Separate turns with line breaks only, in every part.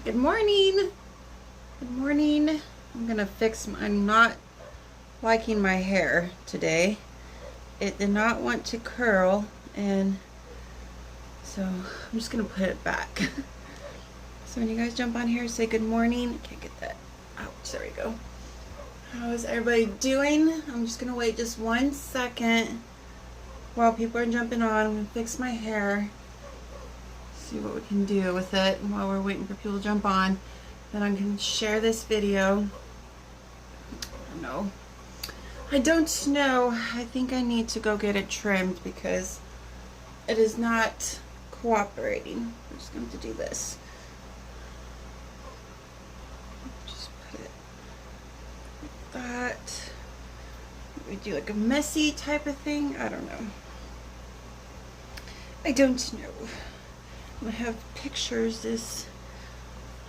Good morning. Good morning. I'm not liking my hair today. It did not want to curl, and so I'm just gonna put it back. So when you guys jump on here, say good morning. Can't get that. Ouch, there we go. How is everybody doing? I'm just gonna wait just 1 second while people are jumping on. I'm gonna fix my hair. See what we can do with it while we're waiting for people to jump on. Then I can share this video. I don't know. I think I need to go get it trimmed because it is not cooperating. I'm just going to do this. Just put it like that. We do like a messy type of thing. I don't know. I don't know. I have pictures this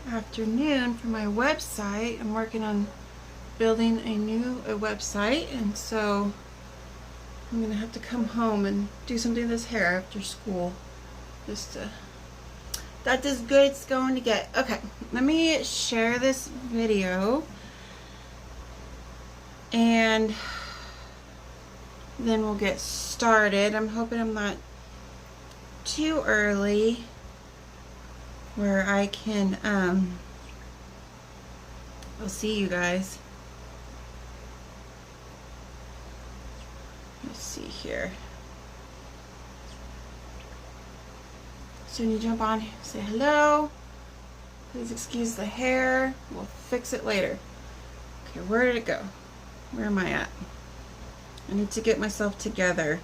afternoon for my website. I'm working on building a website, and so I'm gonna have to come home and do something with this hair after school. That's as good as it's going to get. Okay, let me share this video and then we'll get started. I'm hoping I'm not too early where I can I'll see you guys. Let's see here. So when you jump on, say hello. Please excuse the hair. We'll fix it later. Okay, where did it go? Where am I at? I need to get myself together.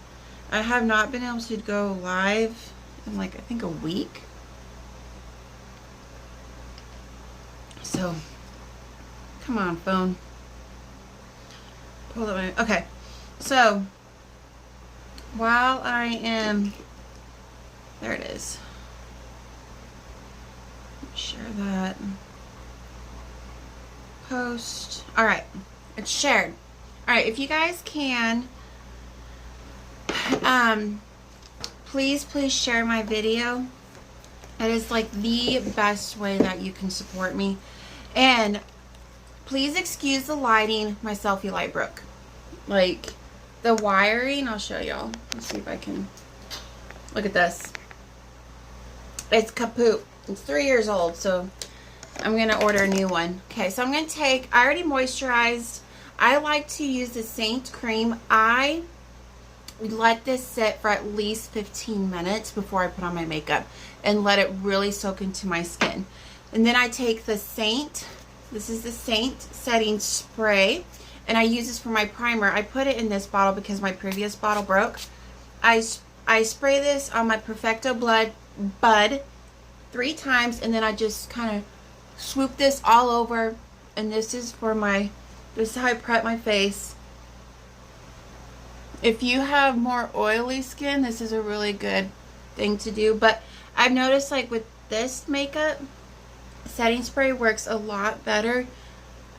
I have not been able to go live in like I think a week. So, come on, phone. Pull it. Okay, so while I am, there it is. Share that. Post. All right, it's shared. All right, if you guys can, please share my video. It is like the best way that you can support me. And please excuse the lighting. My selfie light broke. Like the wiring, I'll show y'all. Let's see if I can. Look at this. It's kaput. It's 3 years old, so I'm going to order a new one. Okay, so I'm going to take, I already moisturized. I like to use the Seint cream. I let this sit for at least 15 minutes before I put on my makeup and let it really soak into my skin. And then I take the Seint, this is the Seint setting spray, and I use this for my primer. I put it in this bottle because my previous bottle broke. I spray this on my Perfecto Bud 3 times, and then I just kind of swoop this all over, and this is for my, this is how I prep my face. If you have more oily skin, this is a really good thing to do. But I've noticed like with this makeup, setting spray works a lot better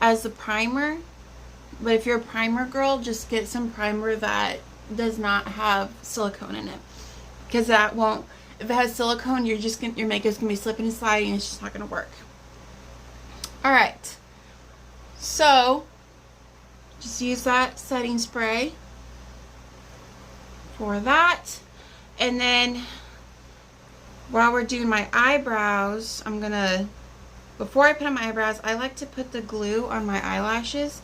as the primer. But if you're a primer girl, just get some primer that does not have silicone in it, because that won't, if it has silicone, you're just gonna, your makeup's gonna be slipping and sliding, and it's just not gonna work. All right, so just use that setting spray for that. And then while we're doing my eyebrows, I'm gonna, before I put on my eyebrows, I like to put the glue on my eyelashes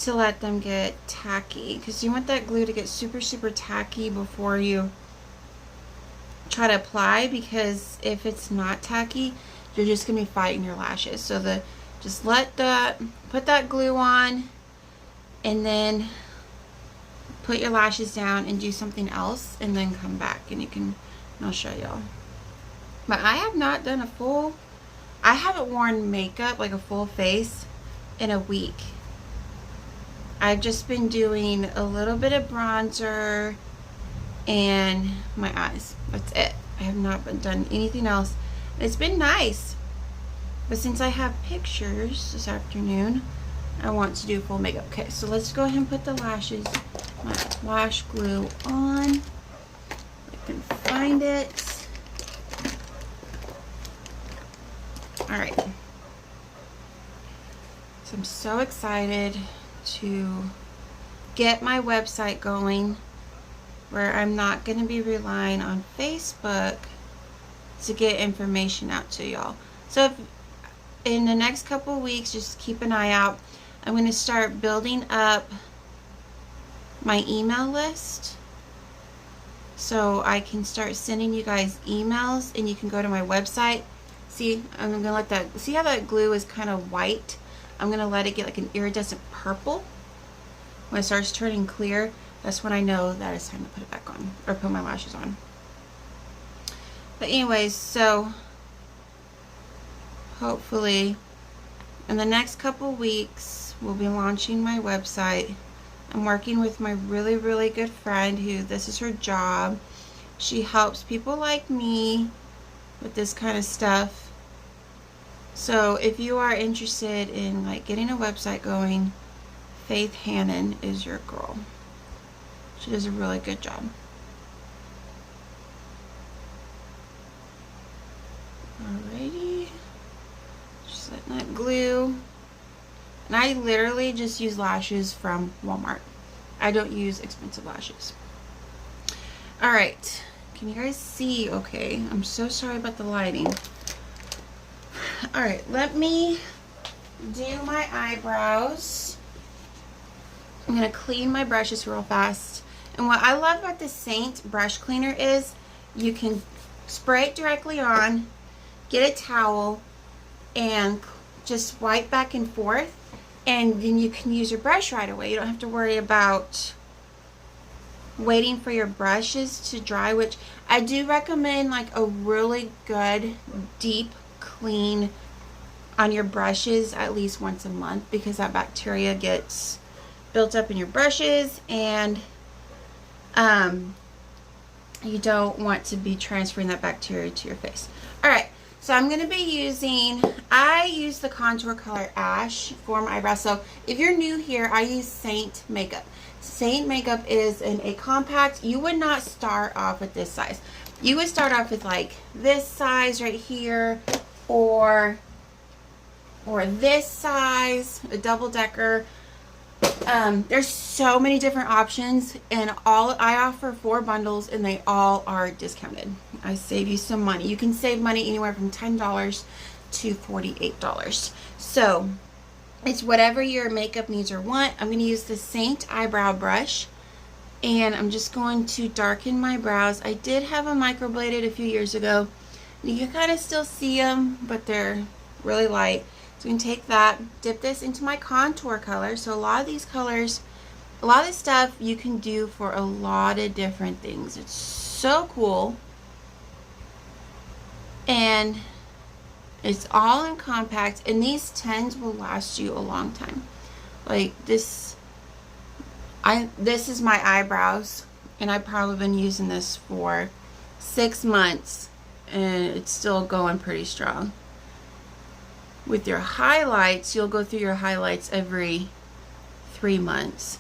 to let them get tacky, because you want that glue to get super tacky before you try to apply, because if it's not tacky, you're just gonna be fighting your lashes. So just let that, put that glue on, and then put your lashes down and do something else, and then come back and you can, and I'll show y'all. But I have not done a full, I haven't worn makeup, like a full face, in a week. I've just been doing a little bit of bronzer and my eyes. That's it. I have not done anything else. It's been nice. But since I have pictures this afternoon, I want to do full makeup. Okay, so let's go ahead and put the lashes, my lash glue on. I can find it. Alright. So I'm so excited to get my website going where I'm not going to be relying on Facebook to get information out to y'all. So if, in the next couple weeks, just keep an eye out. I'm going to start building up my email list so I can start sending you guys emails, and you can go to my website. See, I'm going to let that, see how that glue is kind of white? I'm going to let it get like an iridescent purple. When it starts turning clear, that's when I know that it's time to put it back on, or put my lashes on. But anyways, so hopefully in the next couple weeks we'll be launching my website. I'm working with my really, really good friend who this is her job. She helps people like me with this kind of stuff. So if you are interested in like getting a website going, Faith Hannon is your girl. She does a really good job. Alrighty. Just letting that glue. And I literally just use lashes from Walmart. I don't use expensive lashes. Alright. Can you guys see okay? I'm so sorry about the lighting. Alright, let me do my eyebrows. I'm going to clean my brushes real fast. And what I love about the Seint brush cleaner is you can spray it directly on, get a towel, and just wipe back and forth. And then you can use your brush right away. You don't have to worry about waiting for your brushes to dry, which I do recommend like a really good deep clean on your brushes at least once a month, because that bacteria gets built up in your brushes, and you don't want to be transferring that bacteria to your face. Alright, so I'm going to be using, I use the contour color Ash for my eyebrows. So if you're new here, I use Seint makeup. Seint makeup is in a compact. You would not start off with this size. You would start off with like this size right here, or this size, a double decker. There's so many different options, and I offer 4 bundles, and they all are discounted. I save you some money. You can save money anywhere from $10 to $48. So it's whatever your makeup needs or want. I'm going to use the Seint eyebrow brush, and I'm just going to darken my brows. I did have them microbladed a few years ago. You can kind of still see them, but they're really light. So I'm going to take that, dip this into my contour color. So a lot of these colors, a lot of this stuff you can do for a lot of different things. It's so cool. And it's all in compact. And these 10s will last you a long time. Like this, this is my eyebrows. And I've probably been using this for 6 months. And it's still going pretty strong. With your highlights, you'll go through your highlights every 3 months.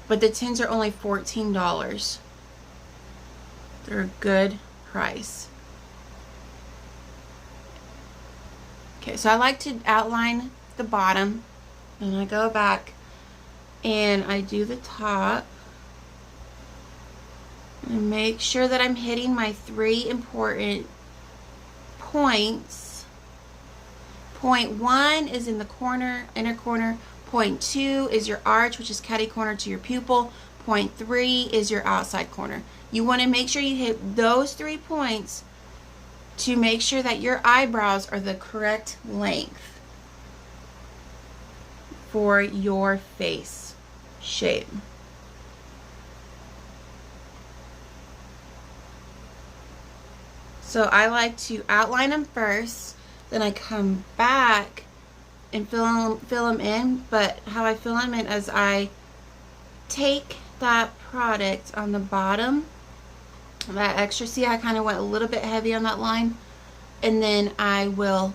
But the 10s are only $14. They're a good price. Okay, so I like to outline the bottom. And I go back and I do the top. And make sure that I'm hitting my 3 important points. Point 1 is in the corner, inner corner. Point 2 is your arch, which is catty corner to your pupil. Point 3 is your outside corner. You want to make sure you hit those 3 points to make sure that your eyebrows are the correct length for your face shape. So I like to outline them first. Then I come back and fill them in. But how I fill them in is I take that product on the bottom, that extra, see I kind of went a little bit heavy on that line, and then I will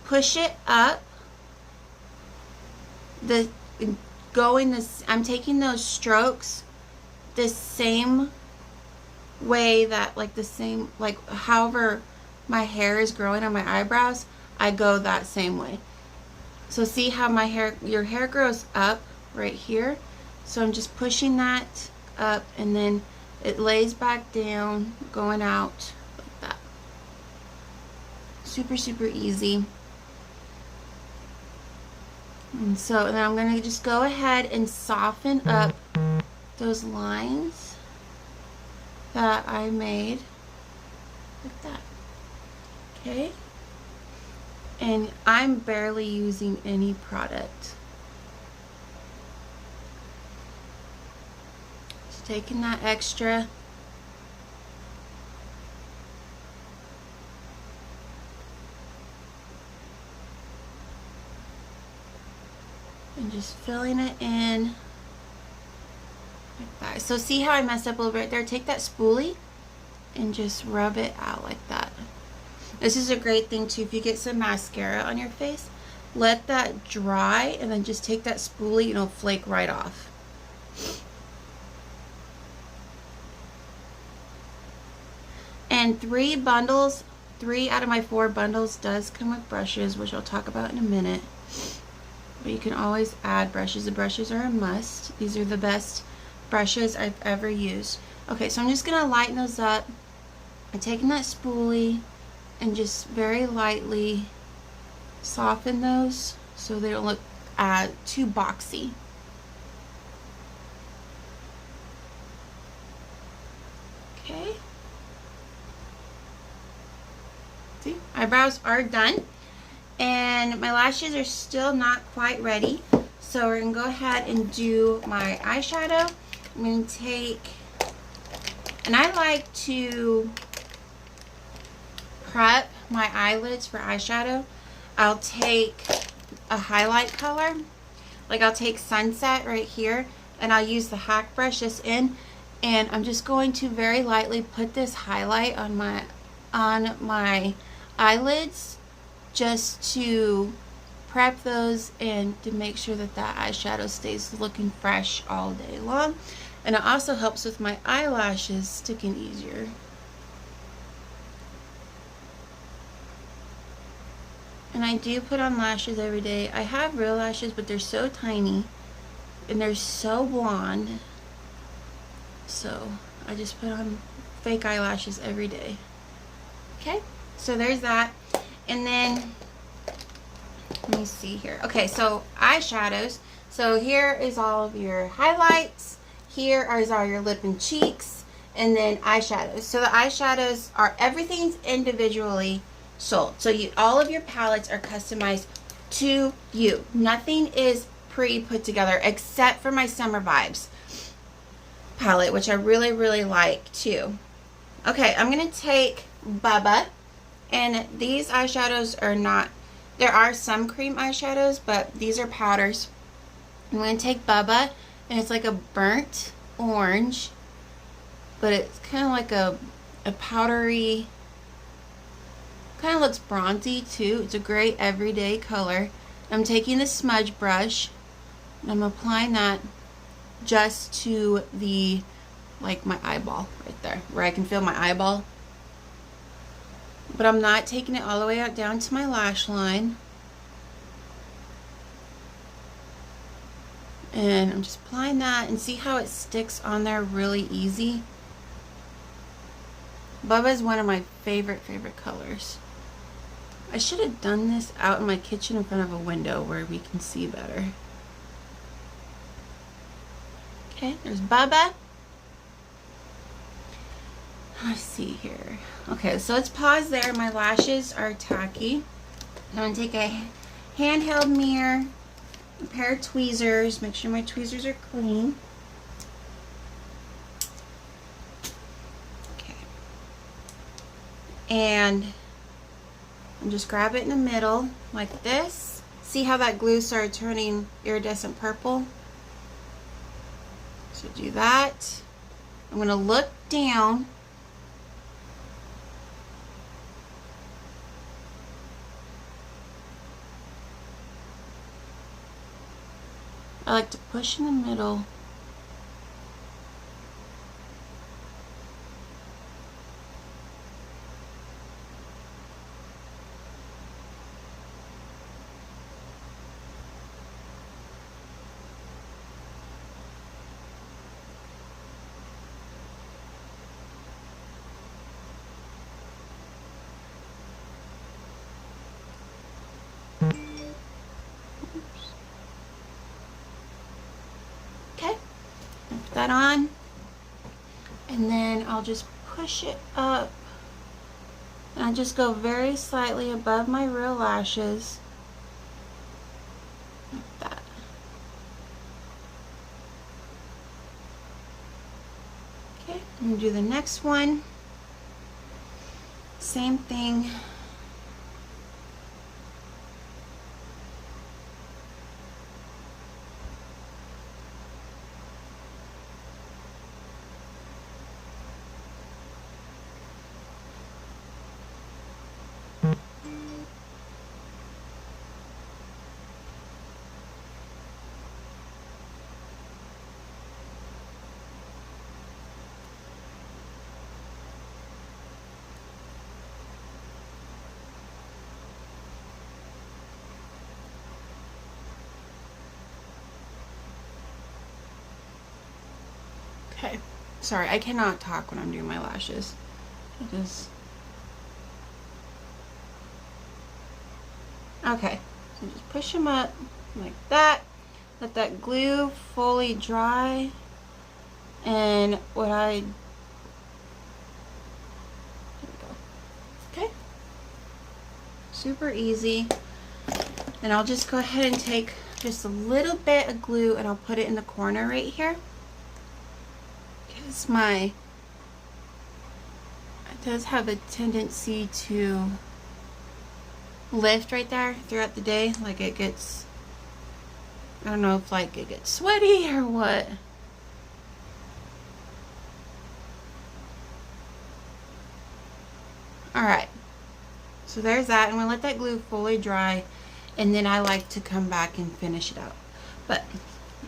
push it up. I'm taking those strokes the same way that, like however my hair is growing on my eyebrows, I go that same way. So see how my hair, your hair grows up right here? So I'm just pushing that up, and then it lays back down, going out like that. Super, super easy. And so then I'm going to just go ahead and soften up those lines that I made like that. Okay? And I'm barely using any product. Just taking that extra. And just filling it in like that. So see how I messed up a little bit there? Take that spoolie and just rub it out like that. This is a great thing too, if you get some mascara on your face, let that dry and then just take that spoolie and it'll flake right off. And 3 bundles, 3 out of my 4 bundles does come with brushes, which I'll talk about in a minute. But you can always add brushes. The brushes are a must. These are the best brushes I've ever used. Okay, so I'm just going to lighten those up. I'm taking that spoolie and just very lightly soften those so they don't look too boxy. Okay. See, eyebrows are done. And my lashes are still not quite ready. So we're going to go ahead and do my eyeshadow. I'm going to take, and I like to prep my eyelids for eyeshadow. I'll take a highlight color. Like I'll take Sunset right here, and I'll use the hack brush this in. And I'm just going to very lightly put this highlight on my eyelids, just to prep those and to make sure that that eyeshadow stays looking fresh all day long. And it also helps with my eyelashes sticking easier. And I do put on lashes every day. I have real lashes, but they're so tiny and they're so blonde. So I just put on fake eyelashes every day. Okay, so there's that. And then, let me see here. Okay, so eyeshadows. So here is all of your highlights. Here is all your lip and cheeks. And then eyeshadows. So the eyeshadows are, everything's individually sold. So all of your palettes are customized to you. Nothing is pre-put together except for my Summer Vibes palette, which I really, really like too. Okay, I'm going to take Bubba. And these eyeshadows are not, there are some cream eyeshadows, but these are powders. I'm going to take Bubba, and it's like a burnt orange, but it's kind of like a powdery, kind of looks bronzy too. It's a great everyday color. I'm taking the smudge brush, and I'm applying that just to the, like my eyeball right there, where I can feel my eyeball. But I'm not taking it all the way out down to my lash line. And I'm just applying that, and see how it sticks on there really easy. Bubba is one of my favorite colors. I should have done this out in my kitchen in front of a window where we can see better. Okay, there's Bubba. Let's see here. Okay, so let's pause there. My lashes are tacky. I'm going to take a handheld mirror, a pair of tweezers, make sure my tweezers are clean. Okay. And I'm just grab it in the middle like this. See how that glue started turning iridescent purple? So do that. I'm going to look down. I like to push in the middle. that on. And then I'll just push it up. And I just go very slightly above my real lashes. Like that. Okay, I'm gonna do the next one. Same thing. Okay, sorry, I cannot talk when I'm doing my lashes. It is. Okay, so just push them up like that. Let that glue fully dry. And what I, there we go. Okay, super easy. And I'll just go ahead and take just a little bit of glue and I'll put it in the corner right here. Because it does have a tendency to lift right there throughout the day. Like it gets, I don't know if like it gets sweaty or what. Alright, so there's that. I'm going to let that glue fully dry and then I like to come back and finish it out. But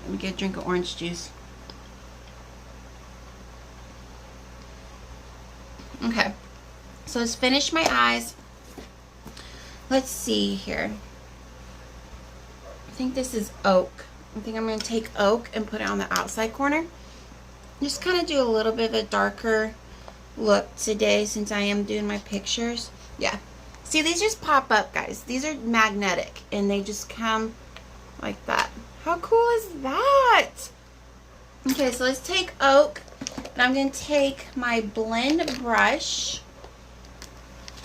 let me get a drink of orange juice. Okay, so let's finish my eyes. Let's see here. I think this is oak. I think I'm going to take oak and put it on the outside corner. Just kind of do a little bit of a darker look today since I am doing my pictures. Yeah. See, these just pop up, guys. These are magnetic and they just come like that. How cool is that? Okay, so let's take oak. And I'm going to take my blend brush,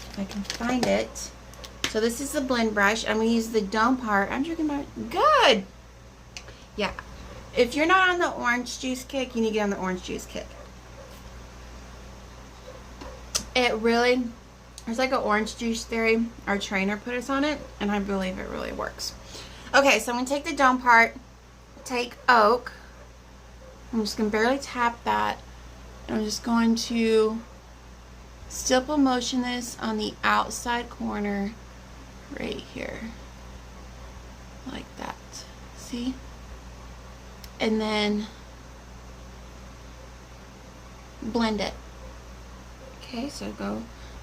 if I can find it. So this is the blend brush. I'm going to use the dome part. I'm drinking my, good. Yeah. If you're not on the orange juice kick, you need to get on the orange juice kick. It really, there's like an orange juice theory. Our trainer put us on it, and I believe it really works. Okay, so I'm going to take the dome part, take oak. I'm just going to barely tap that. I'm just going to stipple motion this on the outside corner right here. Like that. See? And then blend it. Okay, so go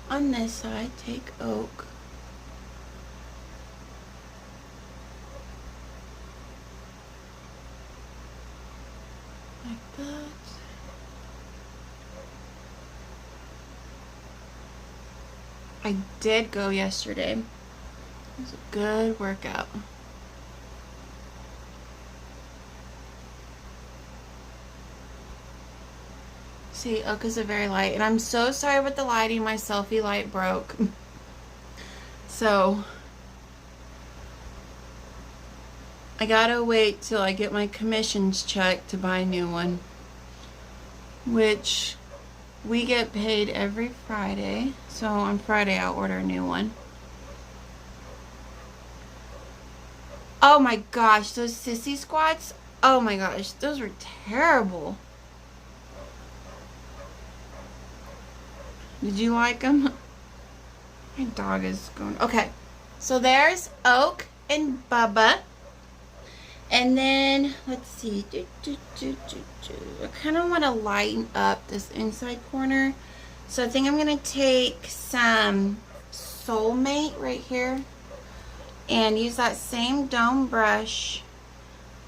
on this side, take oak. Like that. I did go yesterday. It was a good workout. See, oak is a very light, and I'm so sorry with the lighting. My selfie light broke. So I gotta wait till I get my commissions checked to buy a new one, which we get paid every Friday, so on Friday I'll order a new one. Oh my gosh, those sissy squats, oh my gosh, those were terrible. Did you like them? My dog is going, okay. So there's Oak and Bubba. And then, let's see, I kind of want to lighten up this inside corner. So I think I'm going to take some Soulmate right here and use that same dome brush.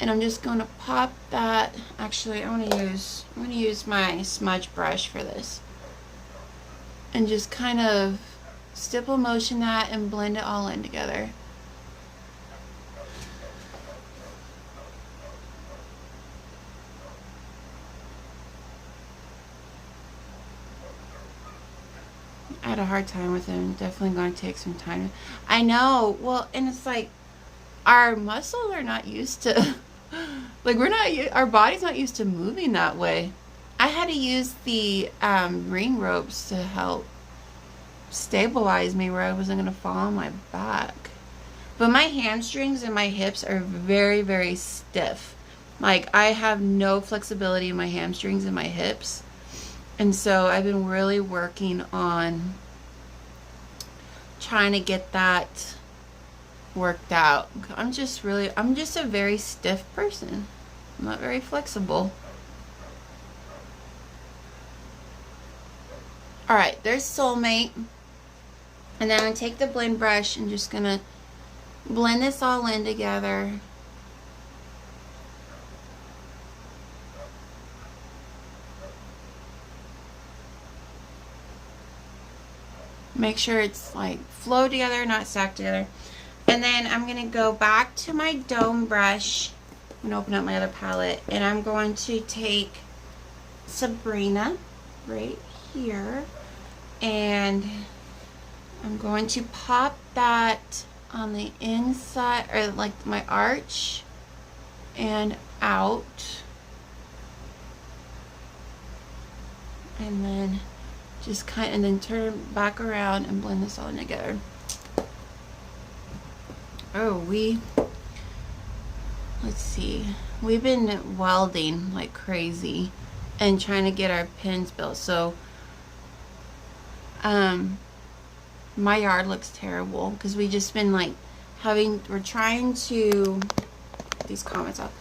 And I'm just going to pop that. Actually, I'm going to use my smudge brush for this. And just kind of stipple motion that and blend it all in together. had a hard time with him. Definitely going to take some time. I know. Well, and it's like our muscles are not used to, like our body's not used to moving that way. I had to use the ring ropes to help stabilize me where I wasn't going to fall on my back. But my hamstrings and my hips are very, very stiff. Like, I have no flexibility in my hamstrings and my hips. And so I've been really working on trying to get that worked out. I'm just a very stiff person. I'm not very flexible. Alright, there's Soulmate. And then I'm going to take the blend brush and just going to blend this all in together. Make sure it's like flow together, not stacked together. And then I'm going to go back to my dome brush. I'm going to open up my other palette. And I'm going to take Sabrina right here. And I'm going to pop that on the inside, or like my arch and out. And then just and then turn back around and blend this all in together. Oh, let's see. We've been welding like crazy and trying to get our pins built. So, my yard looks terrible because we just been like we're trying to get these comments off.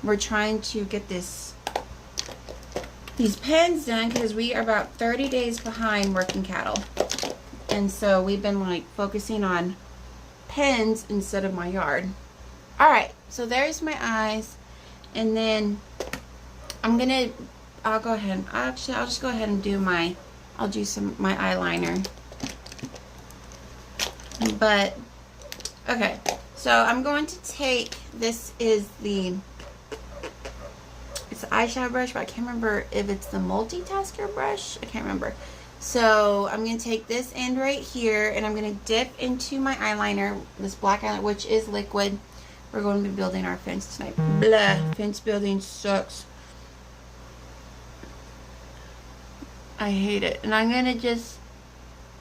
We're trying to get these pens done because we are about 30 days behind working cattle. And so we've been like focusing on pens instead of my yard. Alright, so there's my eyes. And then I'll just go ahead and do my eyeliner. But, okay, so I'm going to take, it's the eyeshadow brush, but I can't remember if it's the multitasker brush. I can't remember. So I'm going to take this end right here, and I'm going to dip into my eyeliner, this black eyeliner, which is liquid. We're going to be building our fence tonight. Blah, fence building sucks. I hate it. And I'm going to just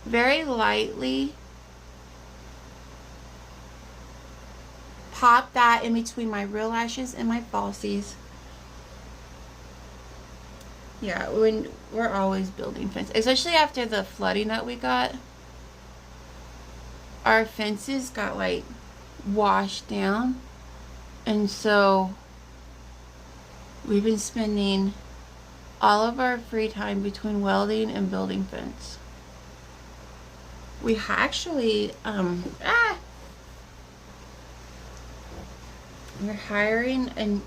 very lightly pop that in between my real lashes and my falsies. Yeah, when we're always building fence, especially after the flooding that we got. Our fences got like washed down, and so we've been spending all of our free time between welding and building fence. We actually we're hiring, and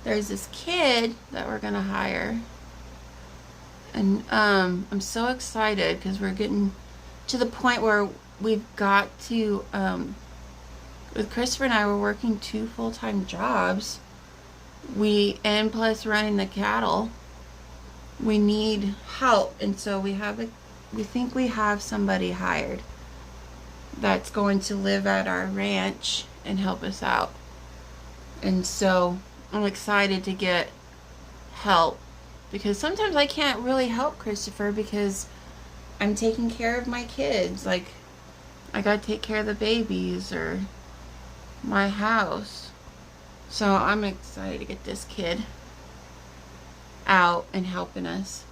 there's this kid that we're gonna hire. And I'm so excited because we're getting to the point where we've got to, with Christopher and I, we're working 2 full-time jobs. And plus running the cattle, we need help. And so we think we have somebody hired that's going to live at our ranch and help us out. And so I'm excited to get help. Because sometimes I can't really help Christopher because I'm taking care of my kids. Like, I gotta take care of the babies or my house. So I'm excited to get this kid out and helping us.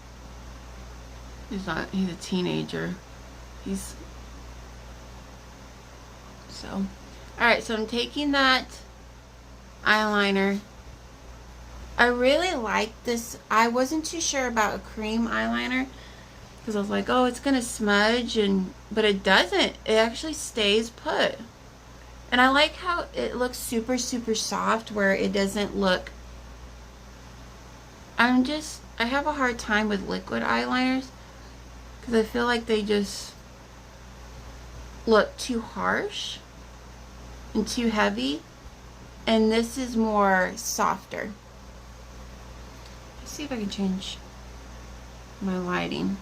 He's a teenager. Alright, so I'm taking that eyeliner. I really like this. I wasn't too sure about a cream eyeliner because I was like, oh, it's gonna smudge, but it doesn't. It actually stays put. And I like how it looks super, super soft where it doesn't look. I have a hard time with liquid eyeliners because I feel like they just look too harsh and too heavy. And this is more softer. See if I can change my lighting.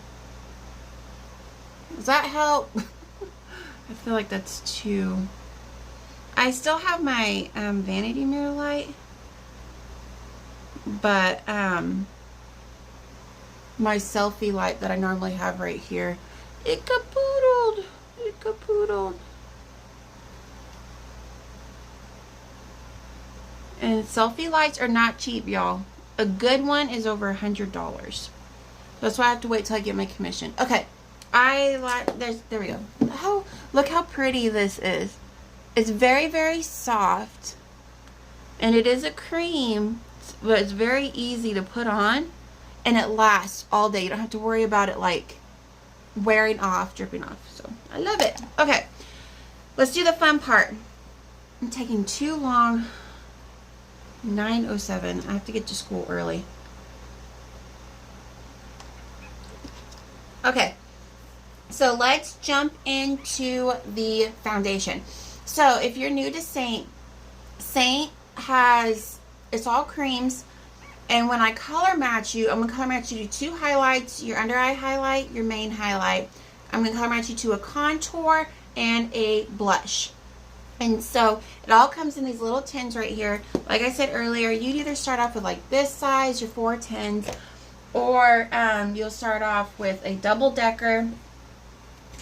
Does that help? I feel like that's too... I still have my vanity mirror light, but my selfie light that I normally have right here, it capoodled. It capoodled. And selfie lights are not cheap, y'all. A good one is over $100. That's why I have to wait till I get my commission. Okay, there we go. Oh, look how pretty this is. It's very, very soft, and it is a cream, but it's very easy to put on, and it lasts all day. You don't have to worry about it like wearing off, dripping off. So I love it. Okay, let's do the fun part. I'm taking too long. 9:07. I have to get to school early. Okay, so let's jump into the foundation. So if you're new to Seint has, it's all creams, and when I color match you, I'm gonna color match you to 2 highlights, your under eye highlight, your main highlight. I'm gonna color match you to a contour and a blush. And so it all comes in these little tins right here. Like I said earlier, you'd either start off with like this size, your 4 tins, or you'll start off with a double decker.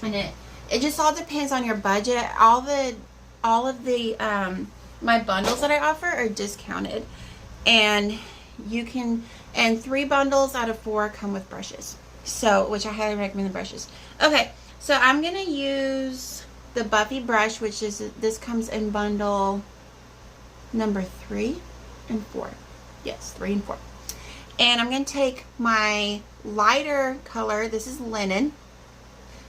And it just all depends on your budget. All of the my bundles that I offer are discounted, and you can, and 3 bundles out of 4 come with brushes. So, which I highly recommend the brushes. Okay, so I'm gonna use the Buffy brush, which is, this comes in bundle number 3 and 4. Yes, 3 and 4. And I'm going to take my lighter color, this is linen.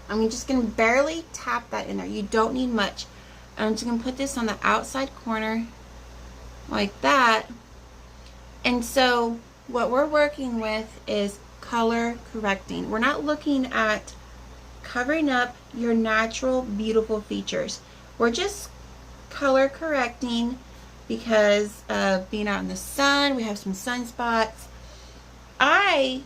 I'm just going to barely tap that in there. You don't need much. I'm just going to put this on the outside corner like that. And so what we're working with is color correcting. We're not looking at covering up your natural beautiful features. We're just color correcting because of being out in the sun. We have some sunspots. I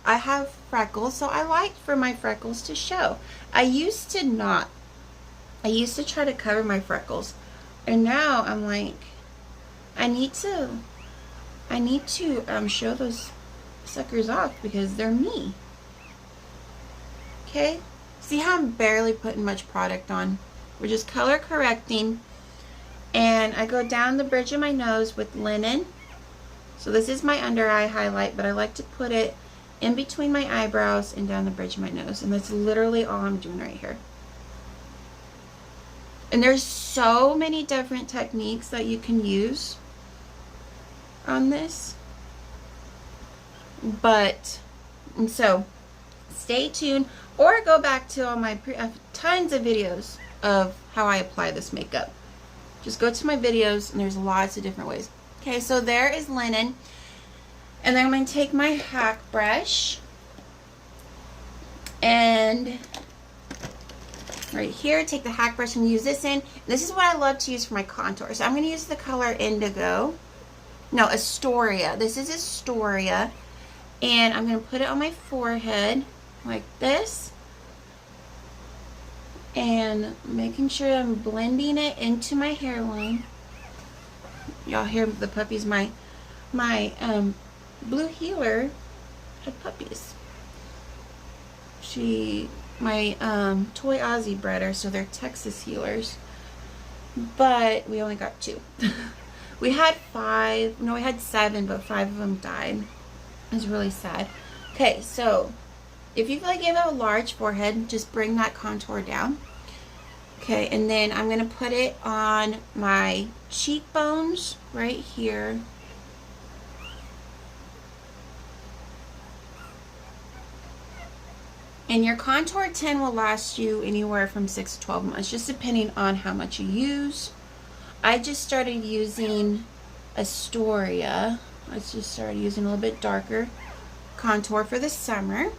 have freckles, so I like for my freckles to show. I used to not. I used to try to cover my freckles, and now I'm like, I need to show those suckers off because they're me. Okay, see how I'm barely putting much product on. We're just color correcting, and I go down the bridge of my nose with linen. So this is my under eye highlight, but I like to put it in between my eyebrows and down the bridge of my nose, and that's literally all I'm doing right here. And there's so many different techniques that you can use on this, and so stay tuned, or go back to all my tons of videos of how I apply this makeup. Just go to my videos, and there's lots of different ways. Okay, so there is linen, and then I'm going to take my hack brush, and right here, take the hack brush and use this in. This is what I love to use for my contour. So I'm going to use the color Indigo. No, Astoria. This is Astoria. And I'm going to put it on my forehead like this. And making sure I'm blending it into my hairline. Y'all hear the puppies. My blue healer had puppies. My toy Aussie bred her, so they're Texas healers. But we only got 2. We had 5. No, we had 7, but 5 of them died. It was really sad. Okay, so if you feel like you have a large forehead, just bring that contour down. Okay, and then I'm going to put it on my cheekbones right here. And your contour tin will last you anywhere from 6 to 12 months, just depending on how much you use. I just started using Astoria. I just started using a little bit darker contour for the summer.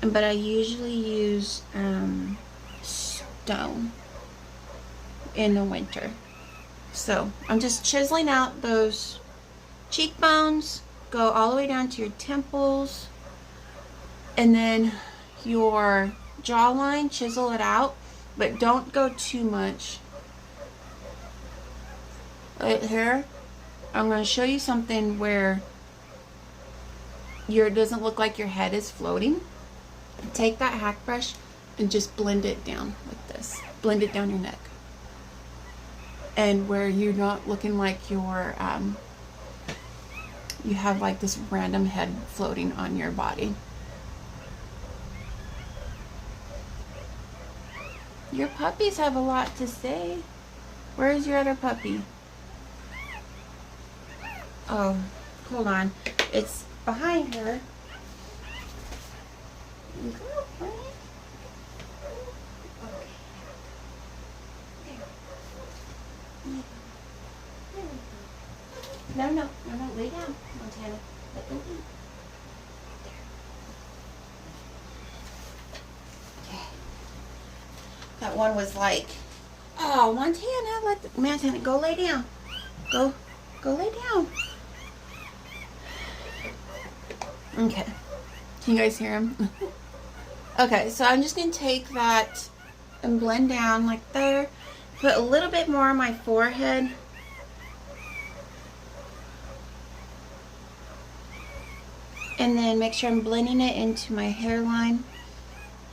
But I usually use Stone in the winter. So I'm just chiseling out those cheekbones, go all the way down to your temples. And then your jawline, chisel it out, but don't go too much. Right here, I'm going to show you something where it doesn't look like your head is floating. Take that hack brush and just blend it down like this. Blend it down your neck. And where you're not looking like you're, you have like this random head floating on your body. Your puppies have a lot to say. Where's your other puppy? Oh, hold on. It's behind her. No, lay down, Montana. Let them eat. There. Okay. That one was like, oh, Montana, go lay down. Go lay down. Okay. Can you guys hear him? Okay, so I'm just going to take that and blend down like there. Put a little bit more on my forehead. And then make sure I'm blending it into my hairline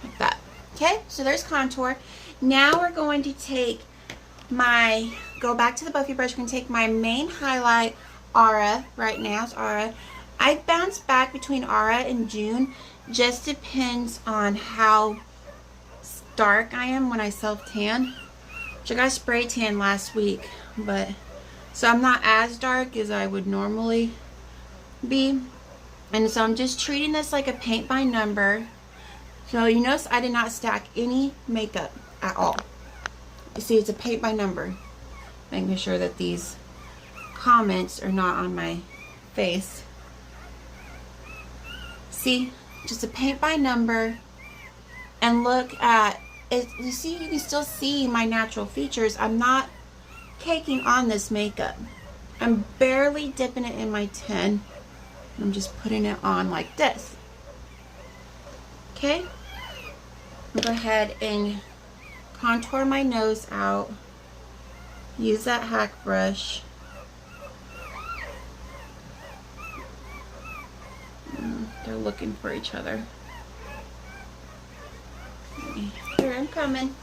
like that. Okay, so there's contour. Now we're going to take go back to the Buffy brush. We're going to take my main highlight, Aura, right now it's Aura. I bounce back between Aura and June. Just depends on how dark I am when I self-tan. Which I got spray tan last week, but so I'm not as dark as I would normally be. And so I'm just treating this like a paint by number. So you notice I did not stack any makeup at all. You see, it's a paint by number. Making sure that these comments are not on my face. See, just a paint by number. And look at it. You see, you can still see my natural features. I'm not caking on this makeup. I'm barely dipping it in my 10. I'm just putting it on like this. Okay, I'll go ahead and contour my nose out. Use that hack brush. They're looking for each other. Here, I'm coming.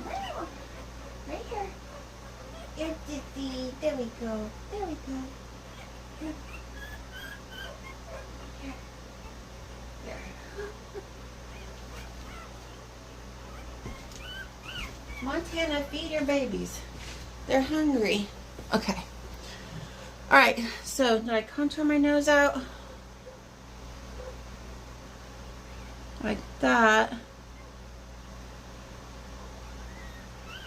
Right here. There we go. There we go. Here. Here. There. Montana, feed your babies. They're hungry. Okay. Alright, so did I contour my nose out? Like that.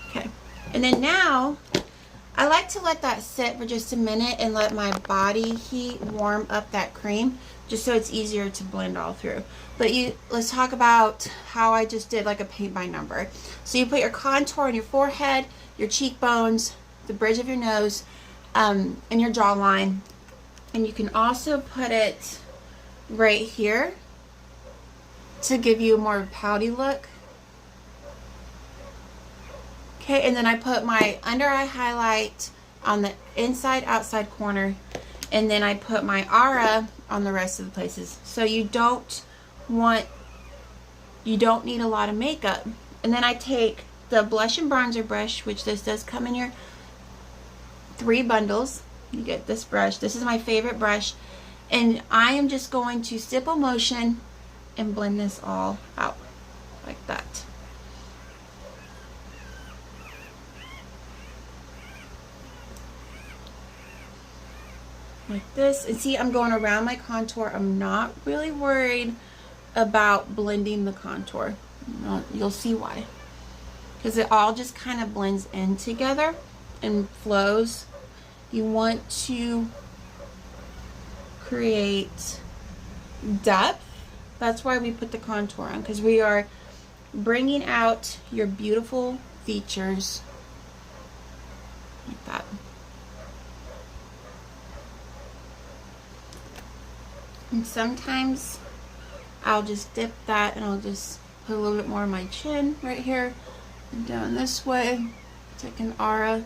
Okay. And then now, I like to let that sit for just a minute and let my body heat warm up that cream, just so it's easier to blend all through. But let's talk about how I just did like a paint by number. So you put your contour on your forehead, your cheekbones, the bridge of your nose, and your jawline. And you can also put it right here to give you a more pouty look. Okay, and then I put my under eye highlight on the inside outside corner, and then I put my Aura on the rest of the places. So you don't need a lot of makeup. And then I take the blush and bronzer brush, which this does come in your 3 bundles. You get this brush. This is my favorite brush, and I am just going to stipple motion and blend this all out like that. Like this. And see, I'm going around my contour. I'm not really worried about blending the contour. You'll see why. Because it all just kind of blends in together and flows. You want to create depth. That's why we put the contour on, because we are bringing out your beautiful features like that. And sometimes I'll just dip that and I'll just put a little bit more on my chin right here and down this way. It's like an aura.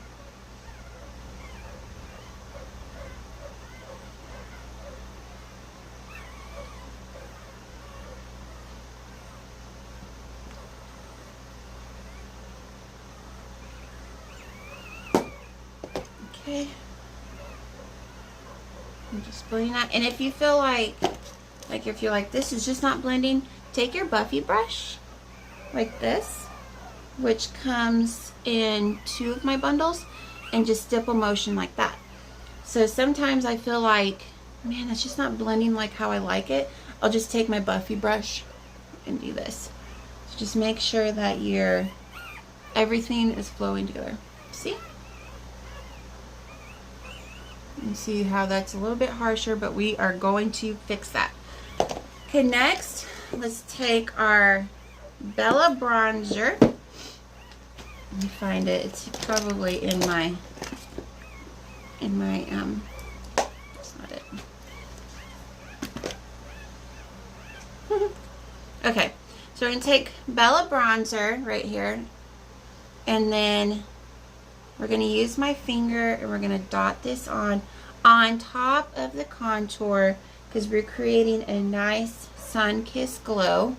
Okay. I'm just blending that. And if you feel like if you're like, this is just not blending, take your Buffy brush like this, which comes in 2 of my bundles, and just stipple motion like that. So sometimes I feel like, man, it's just not blending like how I like it. I'll just take my Buffy brush and do this. So just make sure that everything is flowing together. See? You see how that's a little bit harsher, but we are going to fix that. Okay, next, let's take our Bella bronzer. Let me find it. It's probably in my, that's not it. Okay, so we're going to take Bella bronzer right here, and then we're going to use my finger and we're going to dot this on top of the contour, because we're creating a nice sun-kissed glow.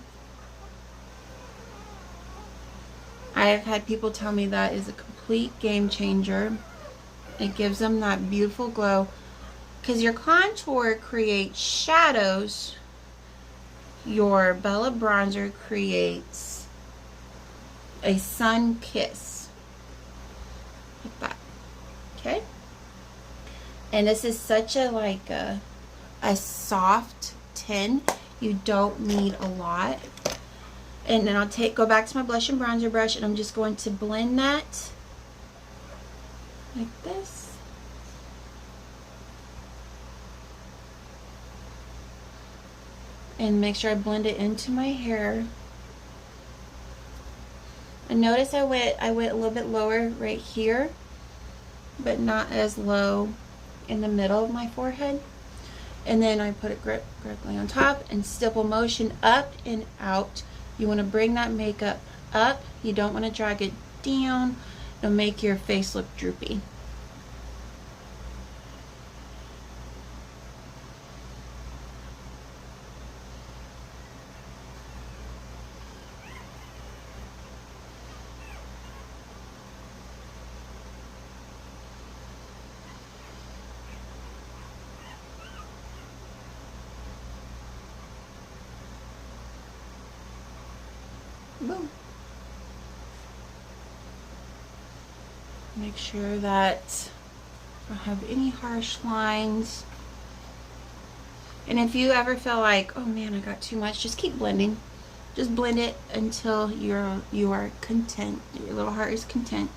I have had people tell me that is a complete game changer. It gives them that beautiful glow, because your contour creates shadows. Your Bella bronzer creates a sun kiss. Like that. Okay? And this is such a soft tint. You don't need a lot. And then I'll go back to my blush and bronzer brush, and I'm just going to blend that like this. And make sure I blend it into my hair. And notice I went a little bit lower right here, but not as low in the middle of my forehead. And then I put it directly on top and stipple motion up and out. You want to bring that makeup up. You don't want to drag it down. It'll make your face look droopy. Boom. Make sure that I don't have any harsh lines. And if you ever feel like, oh man, I got too much, just keep blending. Just blend it until you are content. Your little heart is content.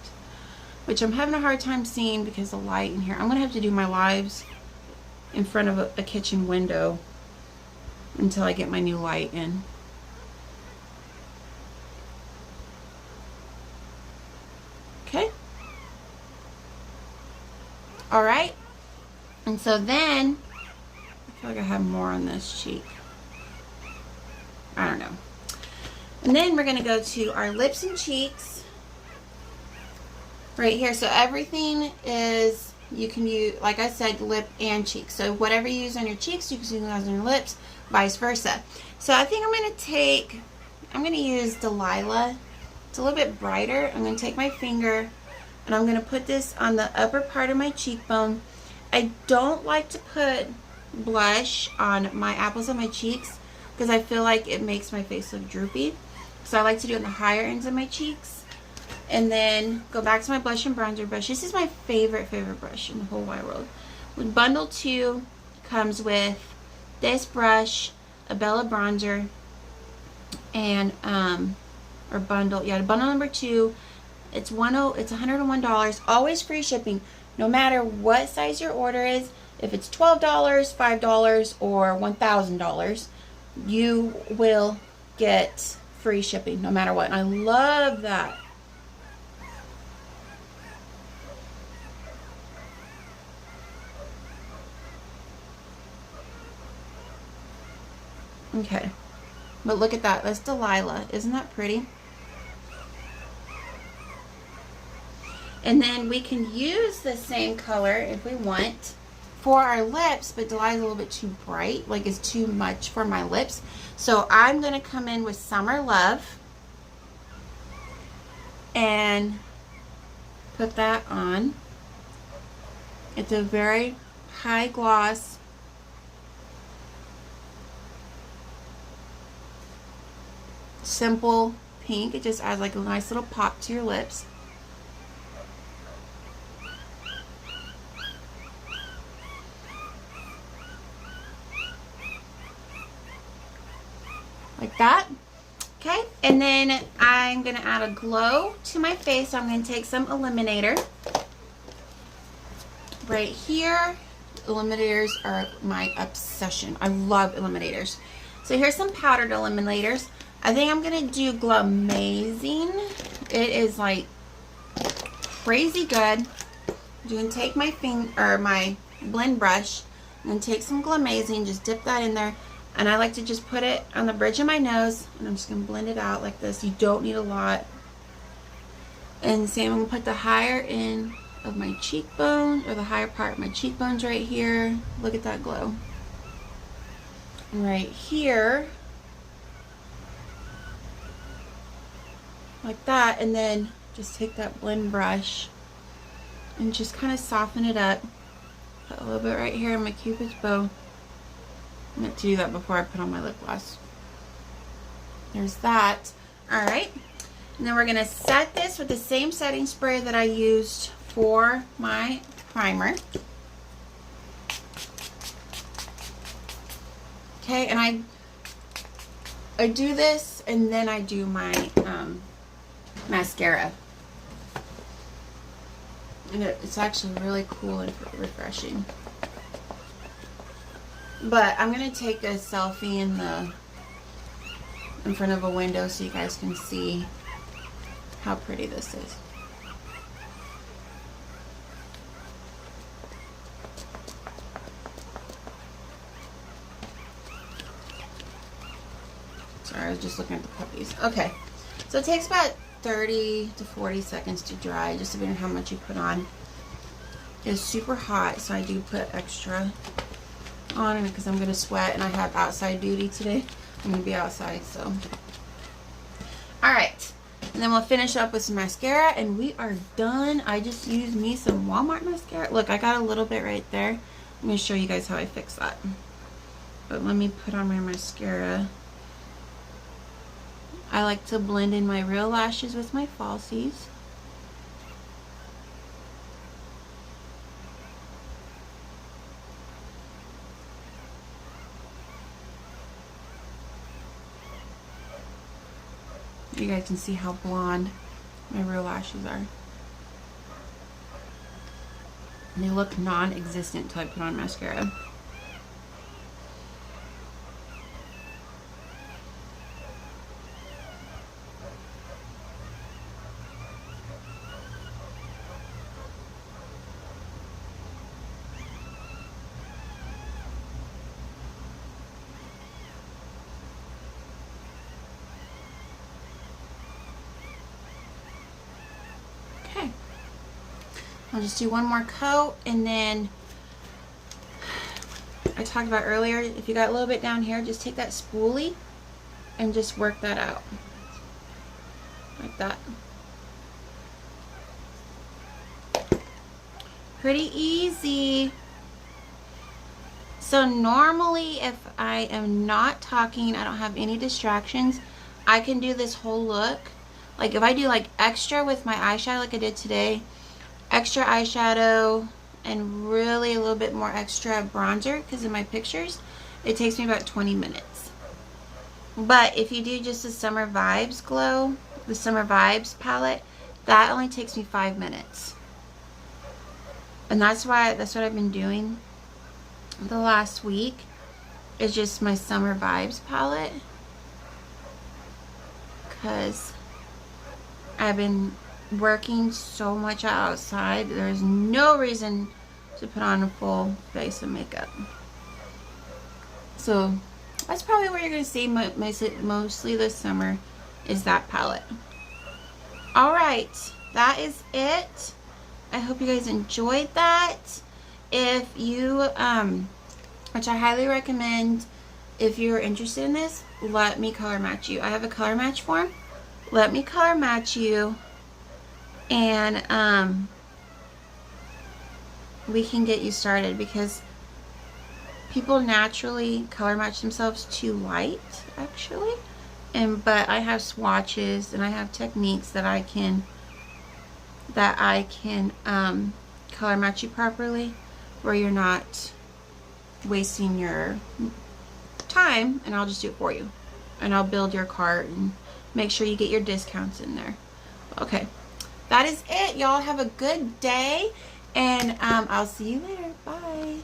Which I'm having a hard time seeing because of the light in here. I'm gonna have to do my lives in front of a kitchen window until I get my new light in. Okay. All right. And so then, I feel like I have more on this cheek. I don't know. And then we're going to go to our lips and cheeks. Right here. So everything is, you can use, like I said, lip and cheek. So whatever you use on your cheeks, you can use on your lips, vice versa. So I think I'm going to use Delilah. It's a little bit brighter. I'm going to take my finger and I'm going to put this on the upper part of my cheekbone. I don't like to put blush on my apples of my cheeks because I feel like it makes my face look droopy. So I like to do it on the higher ends of my cheeks. And then go back to my blush and bronzer brush. This is my favorite brush in the whole wide world. Bundle 2 comes with this brush, a Bella bronzer, and bundle number 2. It's $101. Always free shipping, no matter what size your order is. If it's $12, $5, or $1,000, you will get free shipping no matter what. And I love that. Okay. But look at that. That's Delilah. Isn't that pretty? And then we can use the same color if we want for our lips, but Delilah's a little bit too bright. Like, it's too much for my lips. So I'm going to come in with Summer Love and put that on. It's a very high gloss. Simple pink. It just adds like a nice little pop to your lips. Like that. Okay, and then I'm going to add a glow to my face. So I'm going to take some illuminator. Right here. Illuminators are my obsession. I love illuminators. So here's some powdered illuminators. I think I'm going to do Glamazing. It is like crazy good. I'm going to take my my blend brush and take some Glamazing, just dip that in there. And I like to just put it on the bridge of my nose, and I'm just going to blend it out like this. You don't need a lot. And same, I'm going to put the higher end of my cheekbone, or the higher part of my cheekbones right here. Look at that glow. And right here, like that, and then just take that blend brush and just kind of soften it up. Put a little bit right here in my Cupid's bow. I meant to do that before I put on my lip gloss. There's that. Alright. And then we're going to set this with the same setting spray that I used for my primer. Okay, and I do this and then I do my mascara. And it's actually really cool and refreshing. But I'm going to take a selfie in front of a window so you guys can see how pretty this is. Sorry, I was just looking at the puppies. Okay, so it takes about 30 to 40 seconds to dry, just depending on how much you put on. It's super hot, so I do put extra on it because I'm going to sweat and I have outside duty today. I'm going to be outside, so. Alright, and then we'll finish up with some mascara and we are done. I just used me some Walmart mascara. Look, I got a little bit right there. I'm going to show you guys how I fix that. But let me put on my mascara. I like to blend in my real lashes with my falsies. You guys can see how blonde my real lashes are. And they look non-existent until I put on mascara. Okay, I'll just do one more coat, and then I talked about earlier, if you got a little bit down here, just take that spoolie and just work that out like that. Pretty easy. So normally if I am not talking, I don't have any distractions, I can do this whole look. Like if I do like extra with my eyeshadow like I did today, extra eyeshadow and really a little bit more extra bronzer, because in my pictures it takes me about 20 minutes. But if you do just the Summer Vibes glow, the Summer Vibes palette, that only takes me 5 minutes. And that's what I've been doing the last week, is just my Summer Vibes palette, because I've been working so much outside. There's no reason to put on a full face of makeup. So That's probably what you're going to see mostly this summer, is that palette. Alright, that is it. I hope you guys enjoyed that. If you, which I highly recommend, if you're interested in this, let me color match you. I have a color match form. Let me color match you, and we can get you started, because people naturally color match themselves too light, actually. But I have swatches and I have techniques that I can color match you properly, where you're not wasting your time, and I'll just do it for you, and I'll build your cart and make sure you get your discounts in there. Okay, that is it. Y'all have a good day, and I'll see you later. Bye.